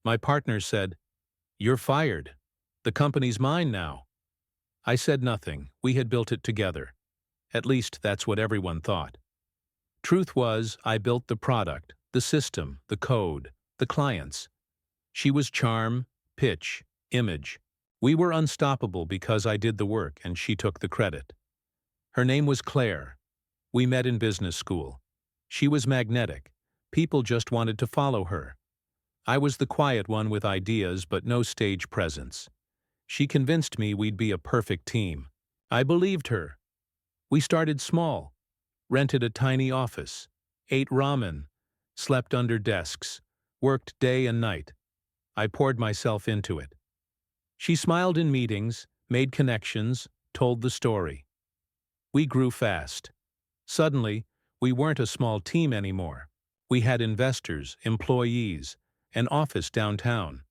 My partner said, "You're fired. The company's mine now." I said nothing. We had built it together. At least that's what everyone thought. Truth was, I built the product, the system, the code, the clients. She was charm, pitch, image. We were unstoppable because I did the work and she took the credit. Her name was Claire. We met in business school. She was magnetic. People just wanted to follow her. I was the quiet one with ideas but no stage presence. She convinced me we'd be a perfect team. I believed her. We started small, rented a tiny office, ate ramen, slept under desks, worked day and night. I poured myself into it. She smiled in meetings, made connections, told the story. We grew fast. Suddenly, we weren't a small team anymore. We had investors, employees, an office downtown.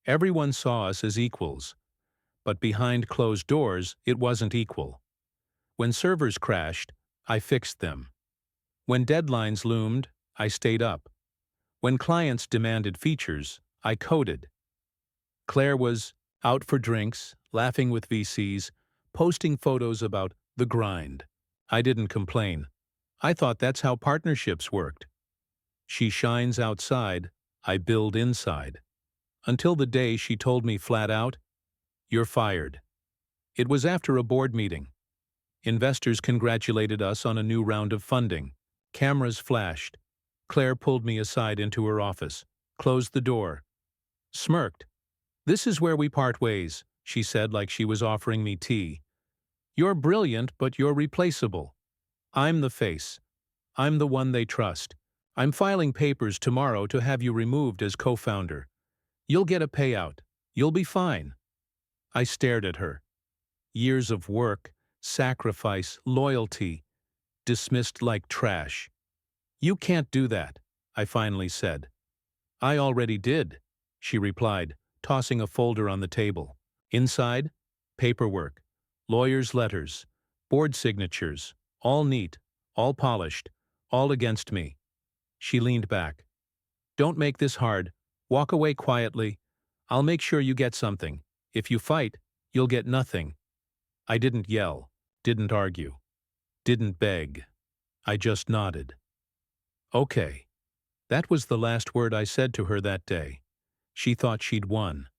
Everyone saw us as equals. But behind closed doors, it wasn't equal. When servers crashed, I fixed them. When deadlines loomed, I stayed up. When clients demanded features, I coded. Claire was out for drinks, laughing with VCs, posting photos about the grind. I didn't complain. I thought that's how partnerships worked. She shines outside, I build inside. Until the day she told me flat out, "You're fired." It was after a board meeting. Investors congratulated us on a new round of funding. Cameras flashed. Claire pulled me aside into her office, closed the door, smirked. "This is where we part ways," she said like she was offering me tea. "You're brilliant, but you're replaceable. I'm the face. I'm the one they trust. I'm filing papers tomorrow to have you removed as co-founder. You'll get a payout. You'll be fine." I stared at her. Years of work, sacrifice, loyalty, dismissed like trash. "You can't do that," I finally said. "I already did," she replied, tossing a folder on the table. Inside, paperwork, lawyers' letters, board signatures, all neat, all polished, all against me. She leaned back. "Don't make this hard. Walk away quietly. I'll make sure you get something. If you fight, you'll get nothing." I didn't yell, didn't argue, didn't beg. I just nodded. Okay. That was the last word I said to her that day. She thought she'd won.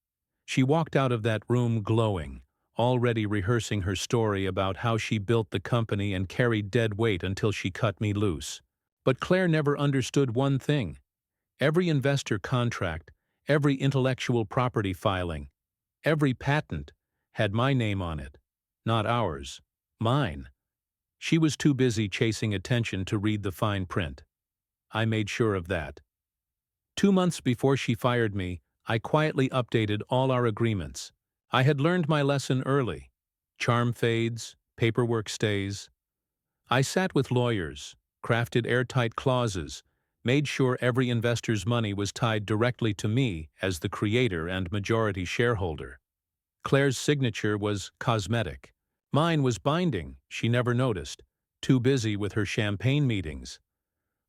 She walked out of that room glowing, already rehearsing her story about how she built the company and carried dead weight until she cut me loose. But Claire never understood one thing. Every investor contract, every intellectual property filing, every patent had my name on it. Not ours. Mine. She was too busy chasing attention to read the fine print. I made sure of that. 2 months before she fired me, I quietly updated all our agreements. I had learned my lesson early. Charm fades, paperwork stays. I sat with lawyers, crafted airtight clauses, made sure every investor's money was tied directly to me as the creator and majority shareholder. Claire's signature was cosmetic. Mine was binding, she never noticed, too busy with her champagne meetings.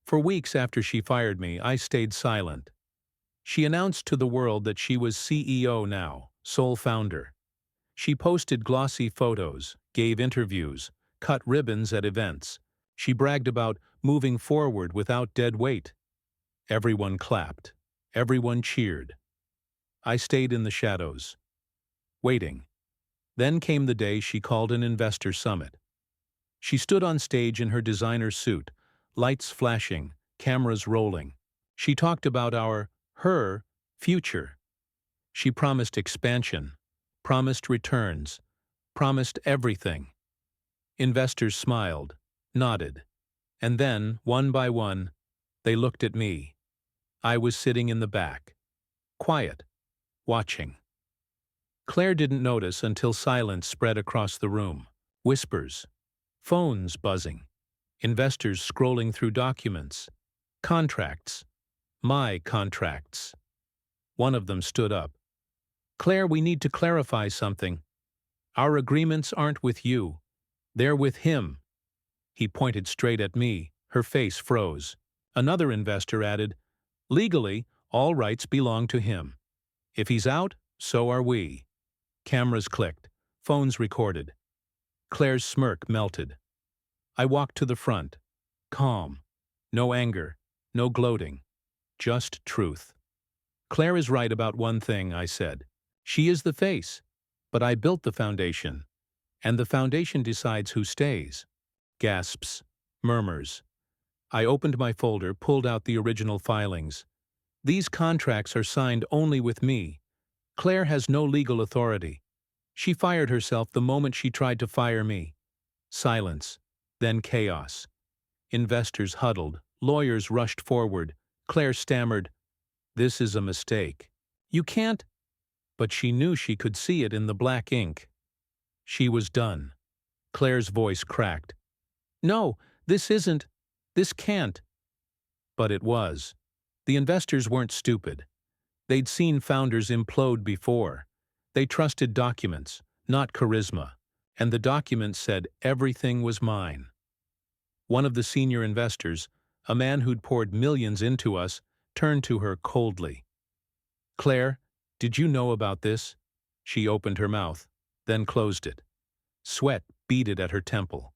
For weeks after she fired me, I stayed silent. She announced to the world that she was CEO now, sole founder. She posted glossy photos, gave interviews, cut ribbons at events. She bragged about moving forward without dead weight. Everyone clapped. Everyone cheered. I stayed in the shadows, waiting. Then came the day she called an investor summit. She stood on stage in her designer suit, lights flashing, cameras rolling. She talked about her future. She promised expansion, promised returns, promised everything. Investors smiled, nodded, and then, one by one, they looked at me. I was sitting in the back, quiet, watching. Claire didn't notice until silence spread across the room. Whispers, phones buzzing, investors scrolling through documents, contracts, my contracts. One of them stood up. "Claire, we need to clarify something. Our agreements aren't with you. They're with him." He pointed straight at me. Her face froze. Another investor added, "Legally, All rights belong to him. If he's out, so are we. Cameras clicked. Phones recorded. Claire's smirk melted. I walked to the front. Calm. No anger. No gloating. Just truth. Claire is right about one thing, I said. She is the face. But I built the foundation. And the foundation decides who stays. Gasps. Murmurs. I opened my folder, pulled out the original filings. These contracts are signed only with me. Claire has no legal authority. She fired herself the moment she tried to fire me. Silence. Then chaos. Investors huddled. Lawyers rushed forward. Claire stammered, "This is a mistake. You can't." But she knew she could see it in the black ink. She was done. Claire's voice cracked. "No, this isn't. This can't." But it was. The investors weren't stupid. They'd seen founders implode before. They trusted documents, not charisma. And the documents said everything was mine. One of the senior investors, a man who'd poured millions into us, turned to her coldly. "Claire, did you know about this?" She opened her mouth, then closed it. Sweat beaded at her temple.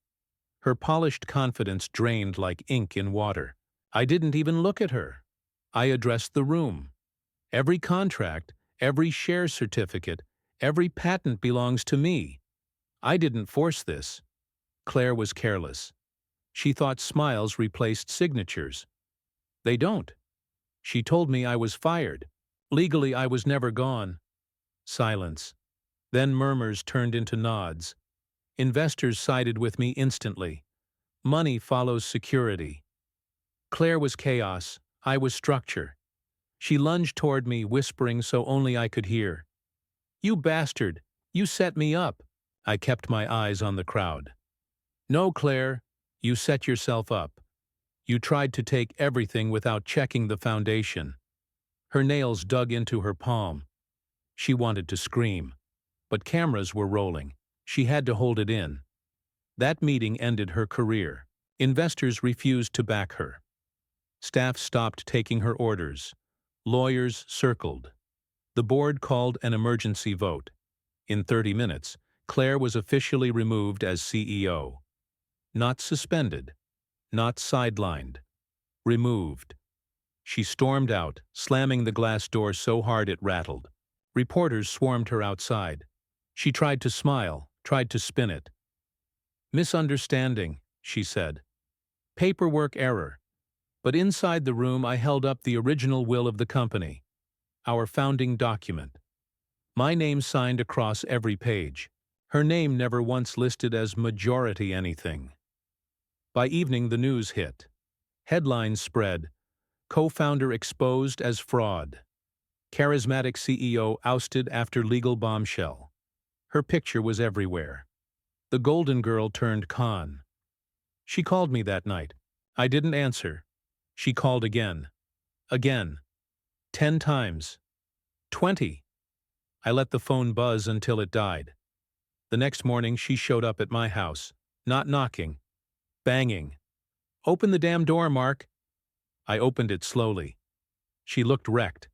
Her polished confidence drained like ink in water. I didn't even look at her. I addressed the room. Every contract, every share certificate, every patent belongs to me. I didn't force this. Claire was careless. She thought smiles replaced signatures. They don't. She told me I was fired. Legally, I was never gone. Silence. Then murmurs turned into nods. Investors sided with me instantly. Money follows security. Claire was chaos. I was structure. She lunged toward me, whispering so only I could hear. "You bastard! You set me up!" I kept my eyes on the crowd. "No, Claire, you set yourself up. You tried to take everything without checking the foundation." Her nails dug into her palm. She wanted to scream. But cameras were rolling. She had to hold it in. That meeting ended her career. Investors refused to back her. Staff stopped taking her orders. Lawyers circled. The board called an emergency vote. In 30 minutes, Claire was officially removed as CEO. Not suspended. Not sidelined. Removed. She stormed out, slamming the glass door so hard it rattled. Reporters swarmed her outside. She tried to smile, tried to spin it. "Misunderstanding," she said. "Paperwork error." But inside the room I held up the original will of the company. Our founding document. My name signed across every page. Her name never once listed as majority anything. By evening the news hit. Headlines spread. Co-founder exposed as fraud. Charismatic CEO ousted after legal bombshell. Her picture was everywhere. The golden girl turned con. She called me that night. I didn't answer. She called again. Again. 10 times. 20. I let the phone buzz until it died. The next morning she showed up at my house. Not knocking. Banging. "Open the damn door, Mark." I opened it slowly. She looked wrecked.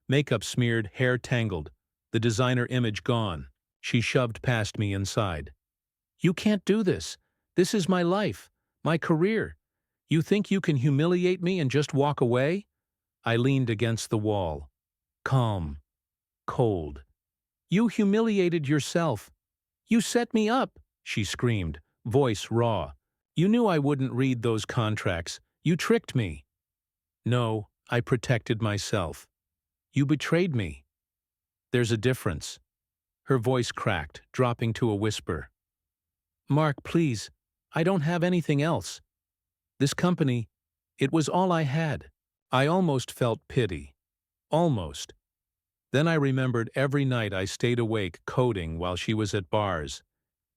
Makeup smeared, hair tangled, the designer image gone. She shoved past me inside. "You can't do this. This is my life, my career. You think you can humiliate me and just walk away?" I leaned against the wall. Calm. Cold. "You humiliated yourself. You set me up," she screamed, voice raw. "You knew I wouldn't read those contracts. You tricked me." "No, I protected myself. You betrayed me." "There's a difference." Her voice cracked, dropping to a whisper. "Mark, please, I don't have anything else. This company, it was all I had." I almost felt pity. Almost. Then I remembered every night I stayed awake coding while she was at bars.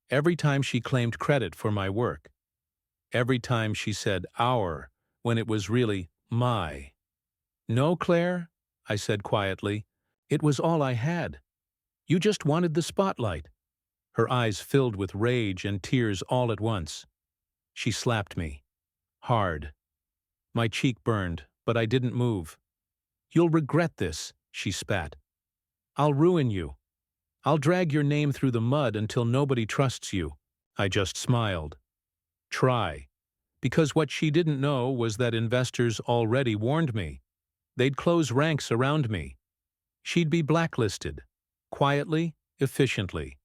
Every time she claimed credit for my work. Every time she said our when it was really my. "No, Claire," I said quietly. "It was all I had. You just wanted the spotlight." Her eyes filled with rage and tears all at once. She slapped me. Hard. My cheek burned, but I didn't move. You'll regret this, she spat. I'll ruin you. I'll drag your name through the mud until nobody trusts you. I just smiled. Try. Because what she didn't know was that investors already warned me. They'd close ranks around me. She'd be blacklisted. Quietly, efficiently.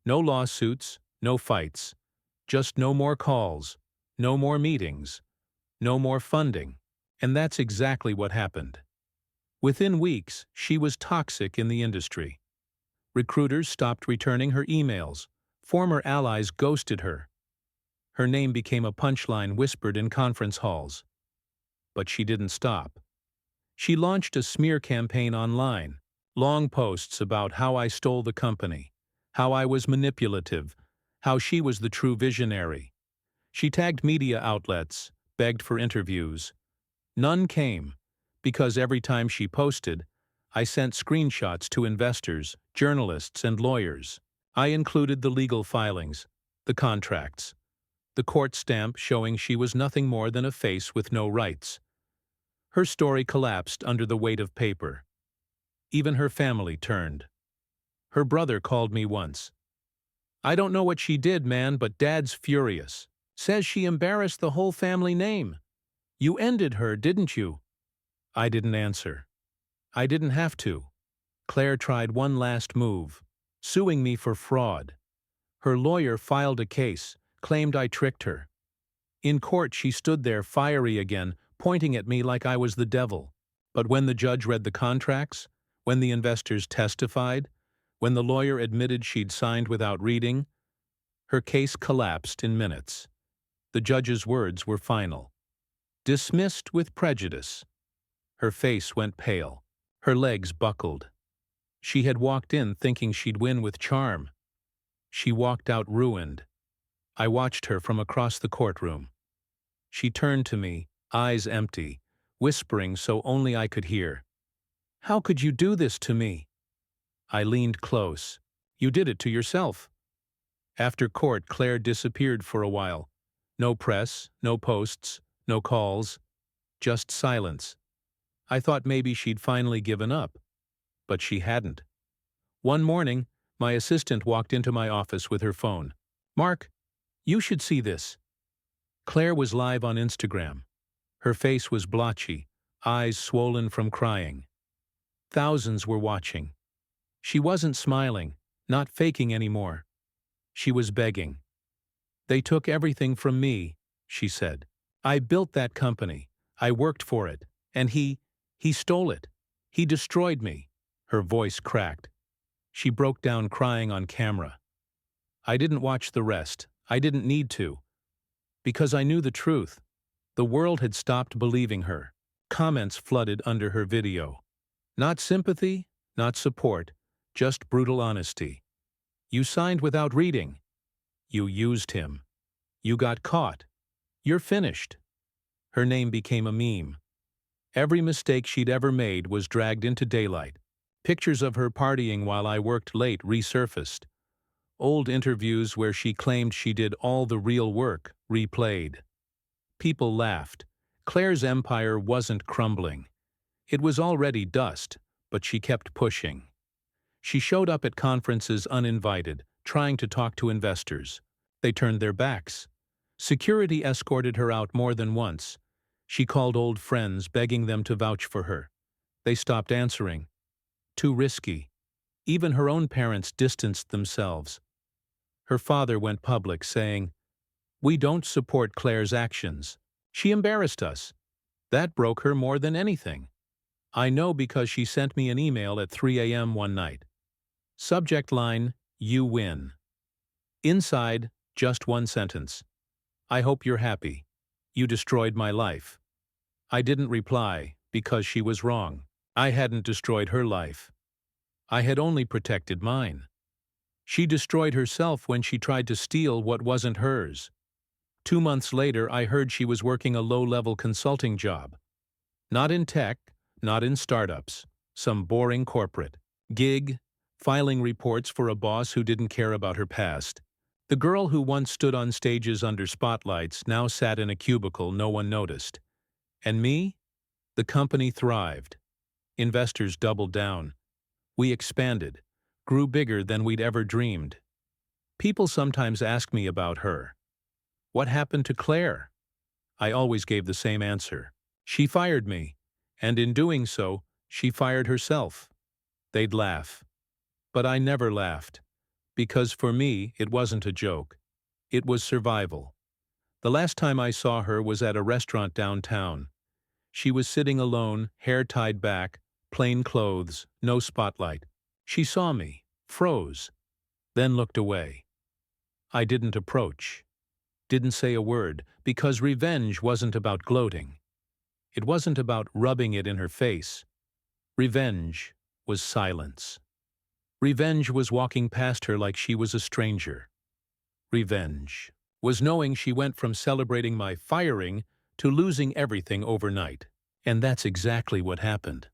No lawsuits, no fights. Just no more calls, no more meetings, no more funding. And that's exactly what happened. Within weeks, she was toxic in the industry. Recruiters stopped returning her emails. Former allies ghosted her. Her name became a punchline whispered in conference halls. But she didn't stop. She launched a smear campaign online, long posts about how I stole the company, how I was manipulative, how she was the true visionary. She tagged media outlets, begged for interviews. None came, because every time she posted, I sent screenshots to investors, journalists, and lawyers. I included the legal filings, the contracts, the court stamp showing she was nothing more than a face with no rights. Her story collapsed under the weight of paper. Even her family turned. Her brother called me once. I don't know what she did, man, but Dad's furious. Says she embarrassed the whole family name. You ended her, didn't you? I didn't answer. I didn't have to. Claire tried one last move, suing me for fraud. Her lawyer filed a case, claimed I tricked her. In court she stood there fiery again, pointing at me like I was the devil. But when the judge read the contracts, when the investors testified, when the lawyer admitted she'd signed without reading, her case collapsed in minutes. The judge's words were final. Dismissed with prejudice. Her face went pale. Her legs buckled. She had walked in thinking she'd win with charm. She walked out ruined. I watched her from across the courtroom. She turned to me, eyes empty, whispering so only I could hear. How could you do this to me? I leaned close. You did it to yourself. After court, Claire disappeared for a while. No press, no posts, no calls, just silence. I thought maybe she'd finally given up, but she hadn't. One morning, my assistant walked into my office with her phone. Mark, you should see this. Claire was live on Instagram. Her face was blotchy, eyes swollen from crying. Thousands were watching. She wasn't smiling, not faking anymore. She was begging. They took everything from me, she said. I built that company. I worked for it. And he stole it. He destroyed me. Her voice cracked. She broke down crying on camera. I didn't watch the rest. I didn't need to. Because I knew the truth. The world had stopped believing her. Comments flooded under her video. Not sympathy, not support, just brutal honesty. You signed without reading. You used him. You got caught. You're finished. Her name became a meme. Every mistake she'd ever made was dragged into daylight. Pictures of her partying while I worked late resurfaced. Old interviews where she claimed she did all the real work replayed. People laughed. Claire's empire wasn't crumbling. It was already dust, but she kept pushing. She showed up at conferences uninvited, trying to talk to investors. They turned their backs. Security escorted her out more than once. She called old friends, begging them to vouch for her. They stopped answering. Too risky. Even her own parents distanced themselves. Her father went public, saying, "We don't support Claire's actions. She embarrassed us." That broke her more than anything. I know because she sent me an email at 3 a.m. one night. Subject line, "You win." Inside, just one sentence. I hope you're happy. You destroyed my life. I didn't reply, because she was wrong. I hadn't destroyed her life. I had only protected mine. She destroyed herself when she tried to steal what wasn't hers. 2 months later, I heard she was working a low-level consulting job. Not in tech, not in startups, some boring corporate gig, filing reports for a boss who didn't care about her past. The girl who once stood on stages under spotlights now sat in a cubicle no one noticed. And me? The company thrived. Investors doubled down. We expanded, grew bigger than we'd ever dreamed. People sometimes ask me about her. What happened to Claire? I always gave the same answer. She fired me, and in doing so, she fired herself. They'd laugh. But I never laughed, because for me, it wasn't a joke. It was survival. The last time I saw her was at a restaurant downtown. She was sitting alone, hair tied back, plain clothes, no spotlight. She saw me, froze, then looked away. I didn't approach, didn't say a word, because revenge wasn't about gloating. It wasn't about rubbing it in her face. Revenge was silence. Revenge was walking past her like she was a stranger. Revenge was knowing she went from celebrating my firing to losing everything overnight. And that's exactly what happened.